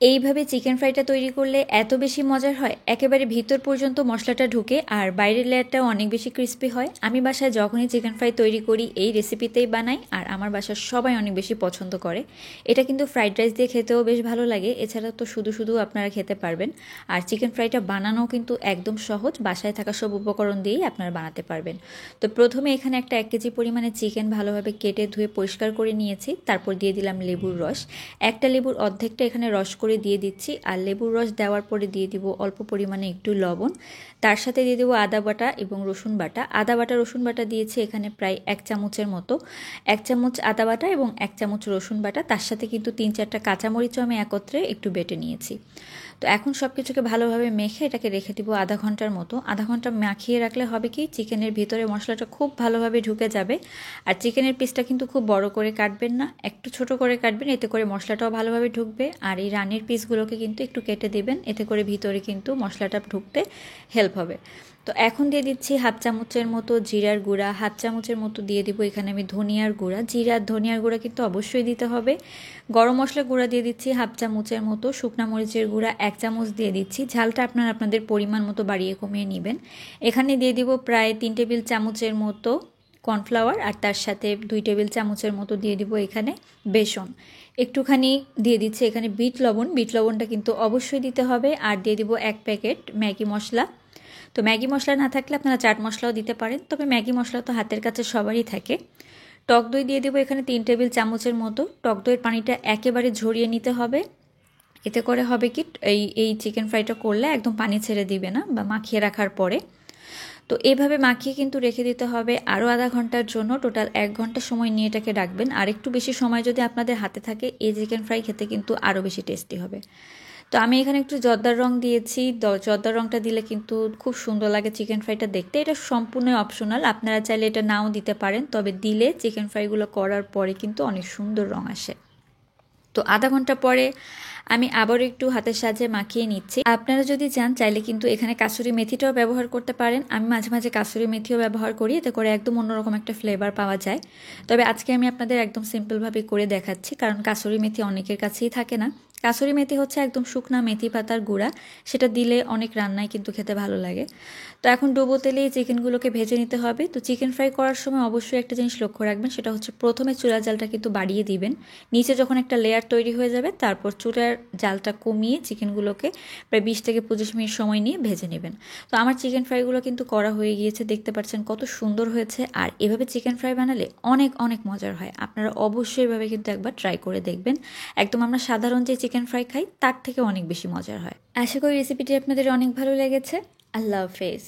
এইভাবে চিকেন ফ্রাইটা তৈরি করলে এত বেশি মজার হয়, একেবারে ভিতর পর্যন্ত মশলাটা ঢুকে আর বাইরের লেয়ারটাও অনেক বেশি ক্রিস্পি হয়। আমি বাসায় যখনই চিকেন ফ্রাই তৈরি করি এই রেসিপিতেই বানাই, আর আমার বাসার সবাই অনেক বেশি পছন্দ করে। এটা কিন্তু ফ্রাইড রাইস দিয়ে খেতেও বেশ ভালো লাগে, এছাড়া তো শুধু শুধু আপনারা খেতে পারবেন। আর চিকেন ফ্রাইটা বানানো কিন্তু একদম সহজ, বাসায় থাকা সব উপকরণ দিয়েই আপনারা বানাতে পারবেন। তো প্রথমে এখানে একটা 1 কেজি পরিমাণে চিকেন ভালোভাবে কেটে ধুয়ে পরিষ্কার করে নিয়েছি। তারপর দিয়ে দিলাম লেবুর রস, একটা লেবুর অর্ধেকটা এখানে রস করে দিয়ে দিচ্ছি। আর লেবুর রস দেওয়ার পরে দিয়ে দিব অল্প পরিমাণে একটু লবণ, তার সাথে দিয়ে দেবো আদা বাটা এবং রসুন বাটা। আদা বাটা রসুন বাটা দিয়েছি এখানে প্রায় 1 চামচের মতো। 1 চামচ আদা বাটা এবং 1 চামচ রসুন বাটা, তার সাথে কিন্তু 3-4টা কাঁচামরিচও আমি একত্রে একটু বেটে নিয়েছি। তো এখন সব কিছুকে ভালোভাবে মেখে এটাকে রেখে দিব আধা ঘন্টার মতো। আধা ঘন্টা মাখিয়ে রাখলে হবে কি, চিকেনের ভিতরে মশলাটা খুব ভালোভাবে ঢুকে যাবে। আর চিকেনের পিসটা কিন্তু খুব বড় করে কাটবেন না, একটু ছোট করে কাটবেন, এতে করে মশলাটাও ভালোভাবে ঢুকবে। আর এই রানের পিসগুলোকে কিন্তু একটু কেটে দিবেন, এতে করে ভিতরে কিন্তু মশলাটা ঢুকতে হেল্প হবে। তো এখন দিয়ে দিচ্ছি 1/2 চামচের মতো জিরার গুঁড়া, 1/2 চামচের মতো দিয়ে দিব এখানে আমি ধনিয়ার গুঁড়া। জিরা ধনিয়ার গুঁড়া কিন্তু অবশ্যই দিতে হবে। গরম মশলা গুঁড়া দিয়ে দিচ্ছি 1/2 চামচের মতো, শুকনা মরিচের গুঁড়া 1 চামচ দিয়ে দিচ্ছি। ঝালটা আপনারা আপনাদের পরিমাণ মতো বাড়িয়ে কমিয়ে নেবেন। এখানে দিয়ে দিব প্রায় 3 টেবিল চামচের মতো কর্নফ্লাওয়ার, আর তার সাথে 2 টেবিল চামচের মতো দিয়ে দিব এখানে বেসন। একটুখানি দিয়ে দিচ্ছি এখানে বিট লবণ, বিট লবণটা কিন্তু অবশ্যই দিতে হবে। আর দিয়ে দিব 1 প্যাকেট ম্যাগি মশলা। তো ম্যাগি মশলা না থাকলে আপনারা চাট মশলাও দিতে পারেন, তবে ম্যাগি মশলা তো হাতের কাছে সবারই থাকে। টক দই দিয়ে দেবো এখানে 3 টেবিল চামচের মতো। টক দইয়ের পানিটা একেবারে ঝরিয়ে নিতে হবে, এতে করে হবে কি এই চিকেন ফ্রাইটা করলে একদম পানি ছেড়ে দিবে না বা মাখিয়ে রাখার পরে। তো এইভাবে মাখিয়ে কিন্তু রেখে দিতে হবে আরও আধা ঘন্টার জন্য। টোটাল 1 ঘন্টা সময় নিয়ে এটাকে রাখবেন। আর একটু বেশি সময় যদি আপনাদের হাতে থাকে, এই চিকেন ফ্রাই খেতে কিন্তু আরও বেশি টেস্টি হবে। তো আমি এখানে একটু জর্দার রং দিয়েছি, জর্দার রংটা দিলে কিন্তু খুব সুন্দর লাগে চিকেন ফ্রাইটা দেখতে। এটা সম্পূর্ণ অপশনাল, আপনারা চাইলে এটা নাও দিতে পারেন, তবে দিলে চিকেন ফ্রাইগুলো করার পরে কিন্তু অনেক সুন্দর রং আসে। তো আধা ঘন্টা পরে আমি আবার একটু হাতের সাহায্যে মাখিয়ে নিচ্ছি। আপনারা যদি চান চাইলে কিন্তু এখানে কাসুরি মেথিটাও ব্যবহার করতে পারেন। আমি মাঝে মাঝে কাসুরি মেথিও ব্যবহার করি, এতে করে একদম অন্যরকম একটা ফ্লেভার পাওয়া যায়। তবে আজকে আমি আপনাদের একদম সিম্পলভাবে করে দেখাচ্ছি, কারণ কাসুরি মেথি অনেকের কাছেই থাকে না। কাসুরি মেথি হচ্ছে একদম শুকনা মেথি পাতার গুঁড়া, সেটা দিলে অনেক রান্নায় কিন্তু খেতে ভালো লাগে। তো এখন ডুবো তেলে এই চিকেনগুলোকে ভেজে নিতে হবে। তো চিকেন ফ্রাই করার সময় অবশ্যই একটা জিনিস লক্ষ্য রাখবেন, সেটা হচ্ছে প্রথমে চুলার জালটা কিন্তু বাড়িয়ে দিবেন। নিচে যখন একটা লেয়ার তৈরি হয়ে যাবে, তারপর চুলার জালটা কমিয়ে চিকেনগুলোকে প্রায় 20 থেকে 25 মিনিট সময় নিয়ে ভেজে নেবেন। তো আমার চিকেন ফ্রাইগুলো কিন্তু করা হয়ে গিয়েছে, দেখতে পাচ্ছেন কত সুন্দর হয়েছে। আর এভাবে চিকেন ফ্রাই বানালে অনেক অনেক মজার হয়, আপনারা অবশ্যই এভাবে কিন্তু একবার ট্রাই করে দেখবেন। একদম আমরা সাধারণ যে চিকেন ফ্রাই খাই তার থেকে অনেক বেশি মজার হয়। আশা করি রেসিপিটি আপনাদের অনেক ভালো লেগেছে। আল্লাহ হাফেজ।